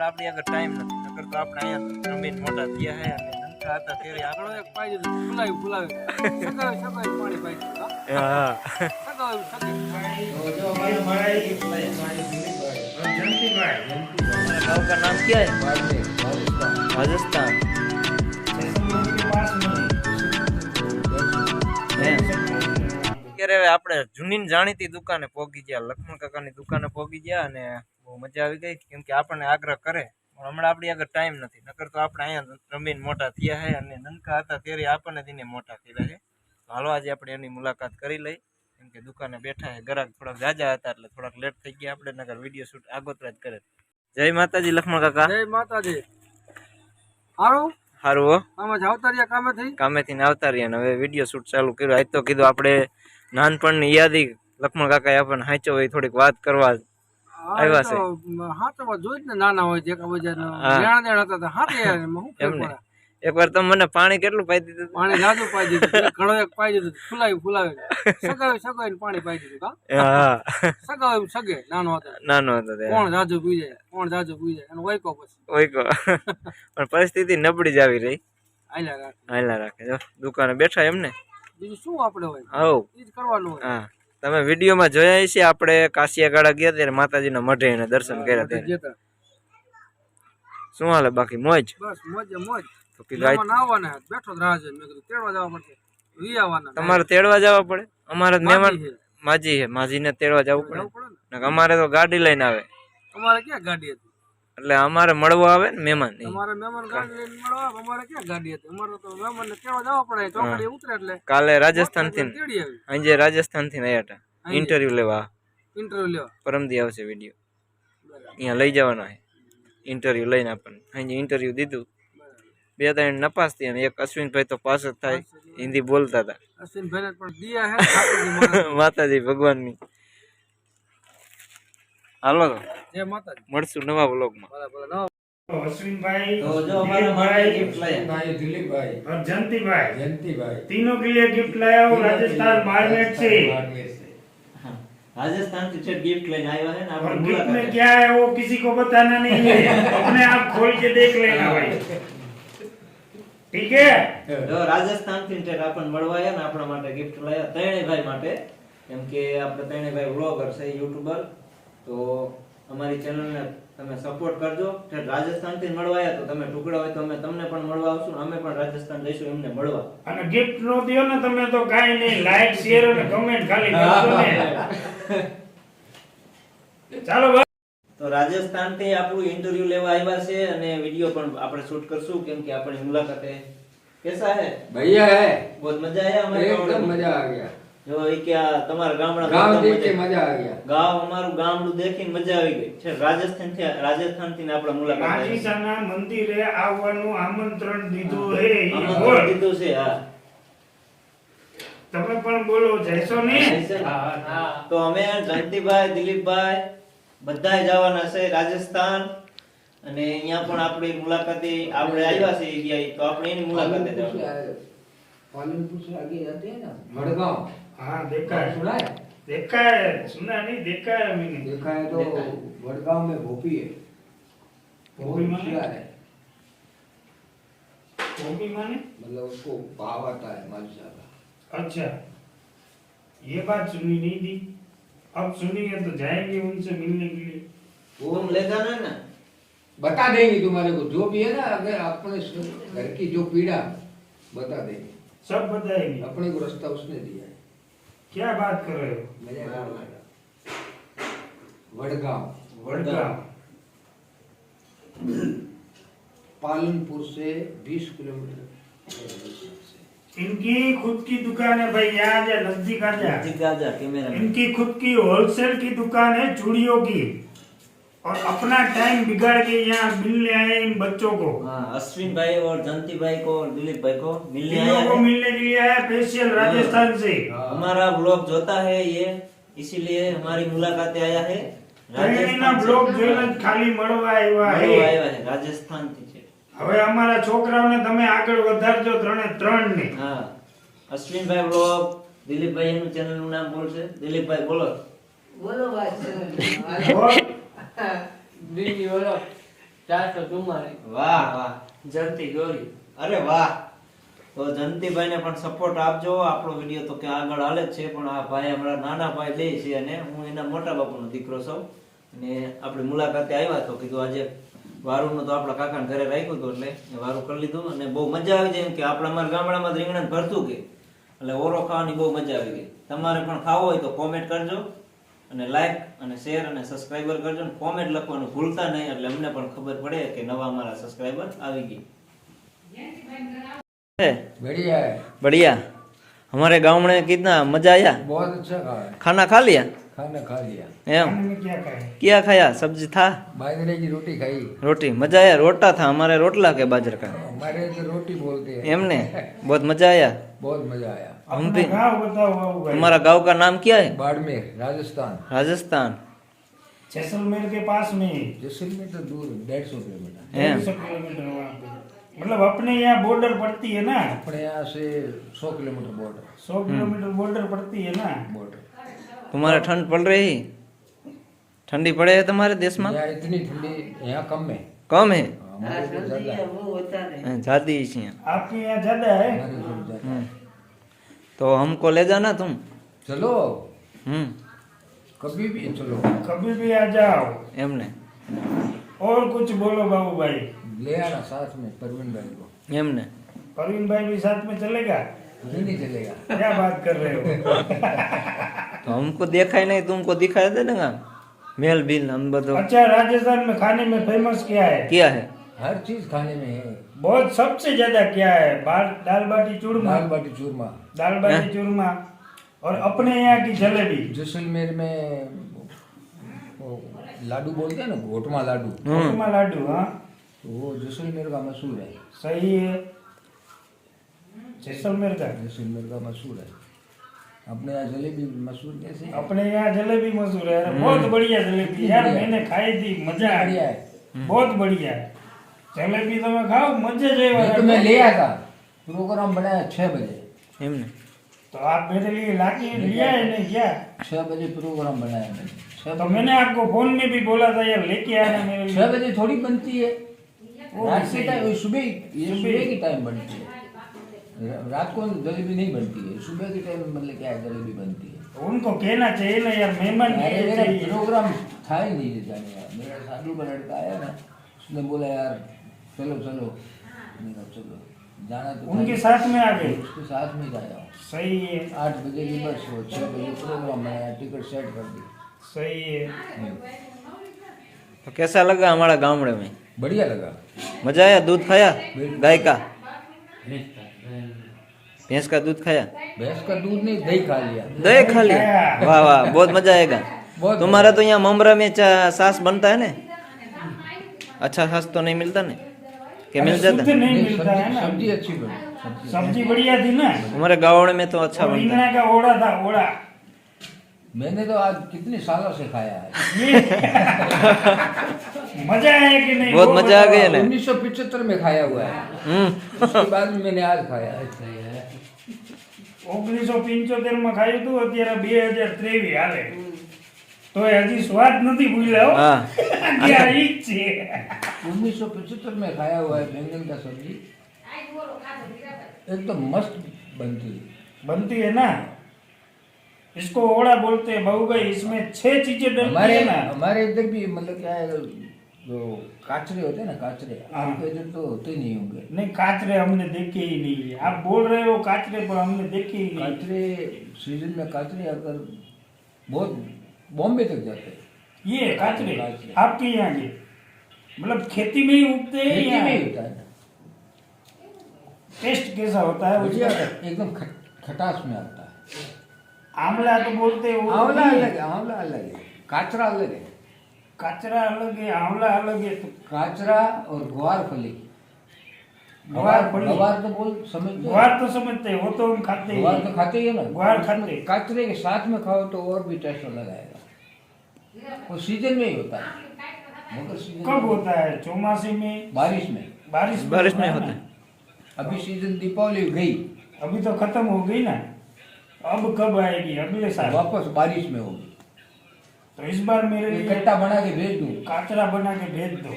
હમણાં આપણી આગળ ટાઈમ નથી, નકર તો આપણે અહીંયા જમીન મોટા થયા હે અને નંખા હતા ત્યારે આપણો એક પાઈ દીધું ફુલાવી સગાવી પાણી પાઈ દીધું. હા સગાવી જો અમારા મારા જંતીભાઈ गाँव का नाम क्या है? राजस्थान। અત્યારે આપણે જૂની જાણીતી દુકાને પહોંચી ગયા, લક્ષ્મણ કાકાની દુકાને પહોંચી ગયા અને બહુ મજા આવી ગઈ, કેમ કે આપણને આગ્રહ કરે. હમણાં આપણી આગળ ટાઈમ નથી, નકર તો આપણે અહીંયા રમીન મોટા થયા છે અને નનકા હતા ત્યારે આપણને તેને મોટા થયા છે. હાલો આજે આપણે એની મુલાકાત કરી લઈ, કેમ કે દુકાને બેઠા છે. ગ્રાહક થોડાક જાજા હતા એટલે થોડાક લેટ થઈ ગયા આપણે, નકર વિડીયો શૂટ આગોતરા જ કરે. જય માતાજી લક્ષ્મણ કાકા. જય માતાજી. હારું હારું હો. આમાં આવતા રહ્યા કામેથી આવતા રહ્યા ને હવે વિડીયો શૂટ ચાલુ કર્યો. આજ તો કીધું આપણે નાનપણની યાદી લક્ષ્મણ કાકા આપણને હાચો હોય થોડીક વાત કરવા આવ્યા છે. હાથમાં જોઈ ને નાના હોય જે હતા એકવાર તમે મને પાણી કેટલું પાઈ દીધું? પાણી જાજુ પાઈ દીધું, ઘણો એક પાઈ દીધું, ફુલાવી સગાવી પાણી પાઈ દીધું. હા સગાવી સગે નાનો હતો કોણ જાજુ પી જાય અને વૈકો પણ પરિસ્થિતિ નબળી જ આવી રહી. હાલ્યા રાખે જો દુકાને બેઠા એમને બીજું શું આપણે હોય હવ ઈ જ કરવાનું હોય. હા તમે વિડીયોમાં જોયા છે આપણે કાશિયાગાડા ગયા ત્યારે માતાજીના મઢે એને દર્શન કર્યા ત્યારે. શું હાલે બાકી મોજ? બસ મોજ. બેઠો તમારે તેડવા જવા પડે? અમારે મહેમાન માજી છે, માજીને તેડવા જવું પડે. અમારે તો ગાડી લઈને આવે. અમારે ક્યાં ગાડી હતી? એટલે અમારે મળવા આવે ને મહેમાન. અમારે મહેમાન ગાડી લઈને મળવા આવે. અમારે ક્યાં ગાડી હતી? અમારે તો મહેમાનને તેડવા જવા પડે. ચોકડી ઉતરે એટલે કાલે રાજસ્થાન થી આજે રાજસ્થાન થી આવ્યા હતા ઇન્ટરવ્યુ લેવા. પરમદી આવશે વિડીયો, અહીંયા લઈ જવાનો છે. ઇન્ટરવ્યુ લઈને આપણને આજે ઇન્ટરવ્યુ દીધું. 2-3 નપાસ થી અને એક અશ્વિનભાઈ તો પાસ જ થાય, હિન્દી બોલતા હતા. અશ્વિનભાઈ પણ દિયા હે માતાજી ભગવાનની. હાલો તો જય માતાજી, મળશું નવા વ્લોગમાં. अश्विन भाई, तो जो हमारा भाई गिफ्ट लाया भाई दिलीप भाई और जंती भाई तीनों के लिए गिफ्ट लाया हूँ राजस्थान बाड़मेर से। राजस्थान से गिफ्ट लेने आया है ना। और गिफ्ट में क्या है वो किसी को बताना नहीं है, अपने आप खोल के देख लेना भाई, ठीक है? જો રાજસ્થાન થી આપણ મળવાયા ને આપણા માટે ગિફ્ટ લાયા ત્રણેયભાઈ માટે, કેમ કે આપણે ત્રણેયભાઈ વ્લોગર છે, યુટ્યુબર. તો અમારી ચેનલને તમે સપોર્ટ કરજો. રાજસ્થાન થી મળવાયા તો તમે ટુકડા હોય તો અમે તમને પણ મળવા આવશું, અમે પણ રાજસ્થાન જઈશું એમને મળવા. અને ગિફ્ટ નો દિયો ને તમે તો કાઈ નહીં, લાઈક શેર અને કમેન્ટ ખાલી કરજો ને. ચાલો તો રાજસ્થાન થી આપણું ઇન્ટરવ્યુ લેવા આવ્યા છે અને વિડિયો પણ આપણે શૂટ કરશું, કેમ કે આપણી મુલાકાતે કેસા હે ભૈયા હે બહુત મજા આયા હમારે. એકદમ મજા આ ગયા. જો એ કે તમારા ગામડા ગામ દેખી મજા આ ગયા. ગામ અમારું ગામડું દેખીને મજા આવી ગઈ છે. રાજસ્થાન થી આપણે મુલાકાત માજીસાના મંદિરે આવવાનું આમંત્રણ દીધું હે. આમંત્રણ દીધું છે. હા તમે પણ બોલો જઈશો ને? હા તો અમે જંતીભાઈ, દિલીપભાઈ બધાય જવાના છે રાજસ્થાન, અને અહીંયા પણ આપણી મુલાકાતે આપણે આવ્યા છે ગયા તો આપણે એની મુલાકાતે જવાનું. पालनपुर से आगे जाते हैं ना मड़गांव। हाँ देखा है, सुना है? देखा है, सुना नहीं, देखा है मैंने। देखा है तो मड़गांव में भोपी है, भोपी माने है भोपी माने मतलब उसको भाव आता है मालसा का। अच्छा ये बात सुनी नहीं थी, अब सुनेंगे तो जाएंगे उनसे मिलने के लिए। वो हम ले जाना है ना, बता देंगे तुम्हारे को जो भी है ना, अगर अपने घर की जो पीड़ा बता देंगे, सब बताएंगे। अपने को रास्ता उसने दिया है। क्या बात कर रहे हो? मजा वडगांव, वडगांव पालनपुर से 20 किलोमीटर। इनकी खुद की दुकान है भाई, यहाँ जा नजदीक आ जा। कैमरा इनकी खुद की होलसेल की दुकान है चूड़ियों की, और अपना टाइम बिगाड़ के यहाँ मिलने आए इन बच्चों को। हाँ अश्विन भाई और जंती भाई को और दिलीप भाई को मिलने के लिए आया स्पेशल राजस्थान से। हमारा ब्लॉग जोता है ये, इसीलिए हमारी मुलाकाते आया है ब्लॉग જોઈને ખાલી મળવા આવ્યા है राजस्थान થી છે. હવે અમારા છોકરાઓને તમે આગળ વધારજો ત્રણ ને. હા અશ્વિન ભાઈ બ્લોગ, દિલીપ ભાઈ નું ચેનલ નું નામ બોલશે. દિલીપ ભાઈ બોલો बोलो भाई, દિલ્હી બોલો. 444 વાહ વાહ જંતી ગોરી અરે વાહ તો જંતીભાઈને પણ સપોર્ટ આપજો આપણો વિડીયો તો ક્યાં આગળ હાલે જ છે પણ આ ભાઈ અમારા નાના ભાઈ બે છે અને હું એના મોટા બાપુનો દીકરો છું અને આપણી મુલાકાતે આવ્યા તો કીધું આજે વારુનું તો આપણા કાકાને ઘરે રાખ્યું હતું એટલે વારું કરી લીધું અને બહુ મજા આવી જાય એમ કે આપણે અમારા ગામડામાં રીંગણ ભરતું કે એટલે ઓરો ખાવાની બહુ મજા આવી ગઈ તમારે પણ ખાવો હોય તો કોમેન્ટ કરજો અને લાઈક અને શેર અને સબસ્ક્રાઇબર કરજો અને કોમેન્ટ લખવાનું ભૂલતા નહીં એટલે અમને પણ ખબર પડે કે નવા અમારા સબસ્ક્રાઇબર આવી ગઈ बढ़िया है बढ़िया हमारे गांव में कितना मजा आया बहुत अच्छा खाया खाना खा लिया खाना खा लिया एम खाने में क्या खाए क्या खाया सब्जी था बाजरे की रोटी खाई रोटी मजा आया रोटा था हमारे रोटला के बाजरे का हमारे इधर रोटी बोलते हैं एमने बहुत मजा आया बहुत मजा आया हम अपना भी गाँव बताओ बाबू भाई हमारा गांव का नाम क्या है बाड़मेर राजस्थान राजस्थान जैसलमेर के पास में ही जैसलमेर तो दूर 150 किलोमीटर 150 किलोमीटर वहाँ पे मतलब अपने यहाँ बॉर्डर पड़ती है ना अपने यहाँ से 100 किलोमीटर बॉर्डर 100 किलोमीटर बॉर्डर पड़ती है ना बॉर्डर तुम्हारे ठंड पड़ रही ठंडी पड़े है तुम्हारे देश में यहाँ इतनी ठंडी यहाँ कम है कम है हमारे इधर ज्यादा है ज्यादा ही है आपके यहाँ ज्यादा है हमारे इधर ज्यादा है। तो हमको ले जाना तुम चलो हम्म कभी भी चलो कभी भी आ जाओ एमने और कुछ बोलो बाबू भाई ले आना साथ में परवीन भाई को एमने परवीन भाई भी साथ में चलेगा नहीं चलेगा क्या बात कर रहे हो तो हमको देखा ही नहीं तुमको दिखाया देगा मेल बिल हम बतो अच्छा राजस्थान में खाने में फेमस क्या है क्या है हर चीज खाने में है बहुत सबसे ज्यादा क्या है दाल बाटी चूरमा दाल बाटी चूरमा दाल बाटी चूरमा और अपने यहाँ की जलेबी जैसलमेर में वो लाडू बोलते हैं ना घोटमा लाडू चूरमा लाडू हाँ तो वो जैसलमेर का मशहूर है सही है जैसलमेर का जैसलमेर का मशहूर है अपने यहाँ जलेबी मशहूर कैसे है? अपने यहाँ जलेबी मशहूर है अरे बहुत बढ़िया जलेबी यार बढ़िया। मैंने खाई थी मजा आ बढ़िया गया है बहुत बढ़िया है जलेबी तो मैं खाओ मजे जो ये तो मैं ले आया था प्रोग्राम बनाया 6 बजे एमने तो आप मेरे लिए लाके लिया है नहीं क्या 6 बजे प्रोग्राम बनाया मैंने 6 तो मैंने आपको फोन में भी बोला था यार लेके आना मेरे लिए 6 बजे थोड़ी बनती है वो रात भी के सही टाइम है। सुबह ये सुबह। सुबह की टाइम बनती है रात को जलेबी नहीं बनती है सुबह के टाइम मतलब क्या है जलेबी बनती है उनको कहना चाहिए ना यार मेहमान अरे कहना मेरा चाहिए प्रोग्राम था ही नहीं जाने यार मेरा साधु का लड़का आया ना उसने बोला यार चलो चलो मैंने कहा चलो जाना तो उनके था साथ में आ ही। गए उसके साथ में जाया हूँ सही है 8 बजे की बस हो 6 बजे प्रोग्राम बनाया टिकट सेट कर दी सही है तो कैसा लगा हमारा गाँव में बढ़िया लगा मजा आया दूध खाया गाय का भैंस का दूध खाया भैंस का दूध नहीं दही खा लिया दही खा लिया वाह वाह बहुत मजा आएगा बहुत तुम्हारा तो यहाँ ममरा में सास बनता है ना अच्छा सास तो नहीं मिलता ना कि मिल जाता शुद्ध नहीं नहीं, मिलता है ना सब्जी अच्छी बनी सब्जी बढ़िया थी ना हमारे गाँव में तो अच्छा और बनता है रींगना का ओड़ा था ओड़ा मैंने तो आज कितने सालों से खाया है ये मजा आया कि नहीं बहुत वो मजा आ बताओ। गया ना 1975 में खाया हुआ है उसके बाद में मैंने आज खाया है 1975 માં ખાયું હતું અત્યારે 2023 હાલે તો હજી સ્વાદ નથી ભૂલ્યા હો हाँ ત્યાં ઈ જ છે 1975 में खाया हुआ है बैंगन का सब्जी एकदम मस्त बनती है बनती है ना इसको ओड़ा बोलते हैं बाबू भाई इसमें 6 चीजें डलती है ना हमारे इधर भी मतलब क्या है जो काचरे होते हैं ना काचरे हाँ। आपके इधर तो होते नहीं होंगे नहीं काचरे हमने देखे ही नहीं है आप बोल रहे हो काचरे पर हमने देखे ही नहीं काचरे सीजन में काचरे अगर बहुत बॉम्बे तक जाते हैं ये काचरे काचरे। आपके यहाँ के मतलब खेती में ही उगते हैं खेती या में ही होता है ना टेस्ट कैसा होता है बढ़िया उसका एकदम खटास में आता है आंवला तो बोलते हैं वो आंवला नहीं है। अलग है आंवला अलग है काचरा अलग है काचरा अलग है आंवला अलग है तो काचरा और ग्वार फली ग्वार फली। ग्वार तो बोल समझ ग्वार तो समझते हैं वो तो हम खाते ही ग्वार हैं। तो खाते ही है ना ग्वार खाते हैं। काचरे के साथ में खाओ तो और भी टेस्ट अलग आएगा वो सीजन में ही होता है मगर सीजन कब होता है चौमासी में बारिश में बारिश में ना? होता है अभी सीजन दीपावली गई अभी तो खत्म हो गई ना अब कब आएगी अगले साल वापस बारिश में होगी तो इस बार मेरे लिए इकट्ठा बना के भेज दूँ काचरा बना के भेज दो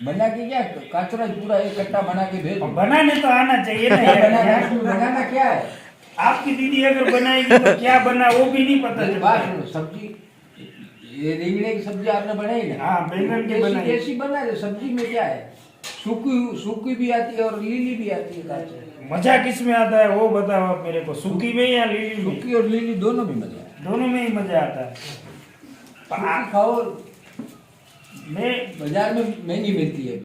बना के क्या कचरा पूरा एक कट्टा बना के भेज दो। बनाने तो आना चाहिए ना यार। बनाना क्या है? आपकी दीदी अगर बनाएगी तो क्या बना वो भी नहीं पता मेरी चलता बात है। सुनो, सब्जी ये रिंगने की सब्जी आपने बनाई ना? हाँ, बैंगन की बनाई। कैसी बना रहे? सब्जी में क्या है? सूखी भी आती है और लीली भी आती है कांच। मजा किस में आता है वो बताओ आप मेरे को, सूखी में या लीली में? सूखी और लीली दोनों में मजा है। दोनों में ही मजा आता है। सूखी खाओ, मैं बाजार में महंगी मिलती है।